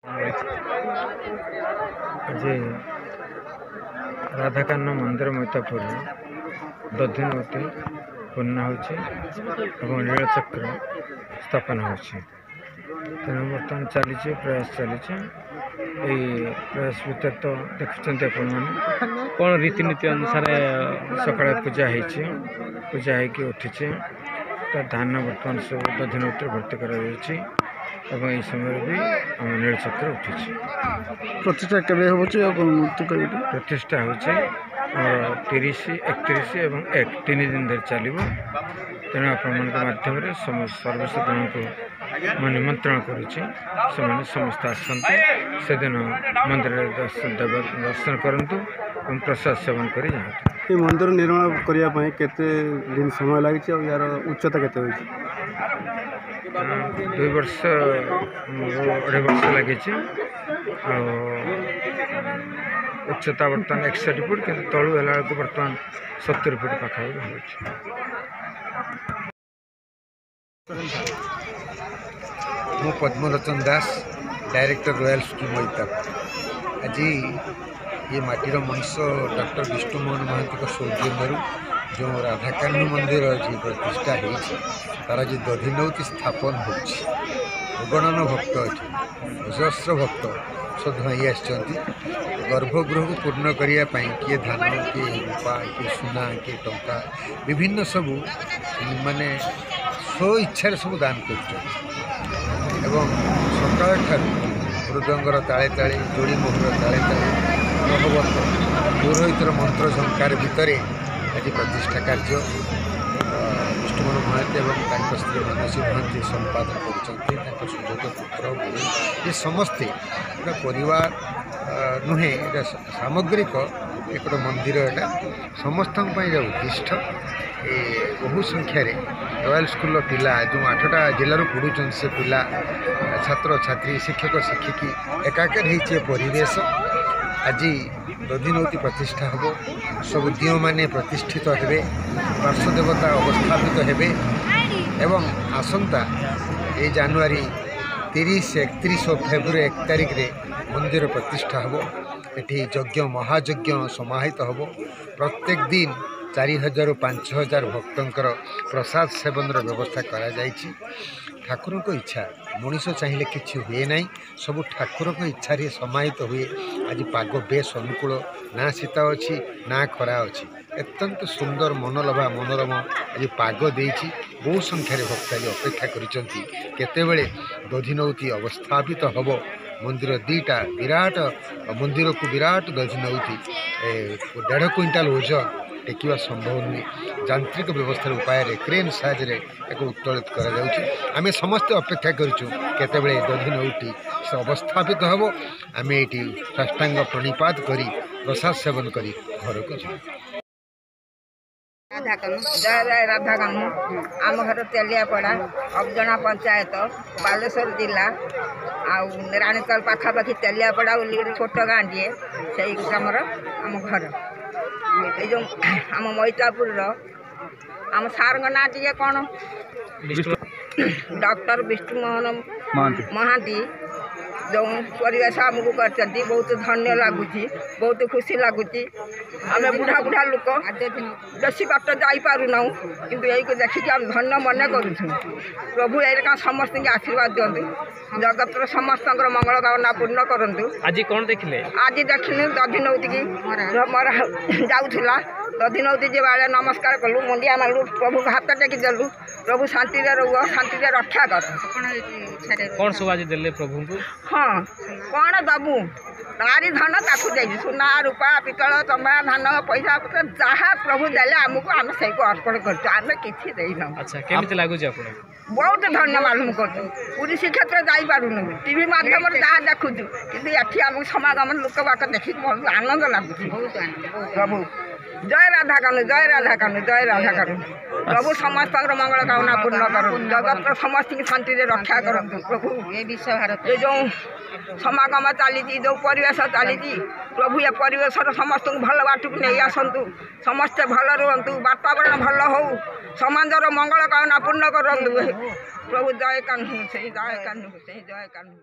आज राधाकान्न मंदिर मैतापुर दधिनवती पूर्ण हो नीलचक्र स्थापन हो तेणु बर्तमान चली प्रयास चली प्रयास भर तो देखुं कौन रीतिनीति अनुसार सकाଳେ पूजा होती उठी धान बर्तमान सब दधिनवती भर्ती कर समय भी आम नीलचक्र उठी प्रतिष्ठा केवे प्रतिष्ठा हो 30, 31 और 1 3 दिन धरी चलो तेणु आपण माध्यम सर्वसाधारण को मैं निमंत्रण करुच्ची समस्त आसतु से दिन मंदिर दर्शन करूँ और प्रसाद सेवन कर जातु। ये मंदिर निर्माण करने केते दिन समय लगी यार उच्चता केते 2 वर्ष 2.5 वर्ष लगी उच्चता बर्तमान 61 फुट कि तलू है बर्तमान 70 फुट पाखापी मु पद्मलोचन दास डायरेक्टर रॉयल स्कूल मैतापुर। आज ये माटीर मनीष डॉक्टर विष्णुमोहन महांती सौजन्य जो राधाकान्न मंदिर जी प्रतिष्ठा होती तार जो दधिनवती स्थापन होगणन भक्त अच्छे अजस्र भक्त सब धाई गर्भगृह को पूर्ण करने किए धान किए रूपा किए सुना किए टंका विभिन्न सब माने स्व इच्छा सब दान कर सकाल मृदंगर ताले ताले जोड़ी मोहर ताले ताले भगवत पुरोहितर मंत्र झंकार भितर आज प्रतिष्ठा कार्य विष्णुमोहन महांती और स्त्री मानसी महांती संपादन कर सुजोग पुत्र ये समस्ते परिवार नुहे सामग्रिक एक मंदिर एटा समस्त उद्दिष्ट बहु संख्यार रॉयल स्कूल पिला जो 8टा जिलूर पढ़ुन से पिला छात्र छात्री शिक्षक शिक्षिकी एकाकर हो परिवेश आज दधिनवती प्रतिष्ठा हम सब दिव माने प्रतिष्ठित हे पार्श्वदेवता अवस्थापित हे एवं आसंता ये जानुआरी 30, 31 और फेब्रुआरी 1 तारिख रे मंदिर प्रतिष्ठा हम एटी यज्ञ महायज्ञ समाहित हम प्रत्येक दिन 4000 ରୁ 5000 भक्तंकर प्रसाद सेवन व्यवस्था करा जायछि। ठाकुर को इच्छा मनीष चाहिए किसी हुए ना सब ठाकुर को इच्छा समाहित हुए। आज पाग बेस अनुकूल ना शीत अच्छी ना खरा अच्छी अत्यंत सुंदर मनोलभा मनोरम आज पाग देछि। बहु संख्यार भक्त आज अपेक्षा करते दधिनवती अवस्थापित हम मंदिर 2टा विराट मंदिर को विराट दधिनवती 1.5 क्विंटाल ओजन टेकिवा संभव नुहे यांत्रिक व्यवस्था उपाय क्रेन साहाय्य एक उत्तोलित करें समस्ते अपेक्षा करूँ केतबेले दधिनवती से अवस्थापित हम आम ये साष्टांग प्रणिपात करी प्रसाद सेवन करी घर को जाऊँ। राधाकान्न जय राधाकान्न आम घर तेलियापड़ा अबजना पंचायत बालेश्वर जिला राणीतल पाखापाखि तेलियापड़ा छोट गाँ टे से ग्रामर आम घर ये जो आम मैतापुर आम सार ना टे कौन डॉक्टर विष्णुमोहन महांती जो परिवेश आमको कर बहुत धन्य लगुच बहुत खुशी लगुच आम बुढ़ा बुढ़ा लोक बेसी बाट जापारूना कि यही देखिए आम धन्य मन करूँ प्रभु ये समस्त आशीर्वाद दिंतु जगत समस्त मंगल कामना पूर्ण करूँ। आज कौन देखिले आज देखिलु दधिनवती की मरा जाऊला दधिनवती जे बारे नमस्कार कलु मुंडिया मारू प्रभु हाथ टेकी देलु प्रभु शांति रुह शांति रक्षा कर कौन सब आज देले प्रभु को हाँ कौन दबू तारी धन ताकू जाइए सुना रूपा पितल तंबा धान पैसा पत्र जहाँ प्रभु देले आमको आम से अर्पण कर किसी देना। अच्छा केमिति लागुच आपन बहुत धन्य मालूम कर पूरी श्रीक्षेत्र जापारूनु टीवी माध्यम जहाँ देखु कि आमको समागम लोक बाक देखिक बहुत आनंद लगुच प्रभु जय राधाकान्न जय राधाकान्न जय राधाकान्न प्रभु समस्त मंगल कामना पूर्ण करूँ जगत समस्त शांति रक्षा करूँ प्रभु ये विश्व भारत ये जो समागम चली जो परिवेश चली प्रभु ये परिवेश समस्त भल बाट को नहीं आसतु समस्ते भल रुहतु वातावरण भल हो समाजर मंगल कामना पूर्ण करूँ प्रभु जय कान्हू से जय कान्हू से जय कान्हू।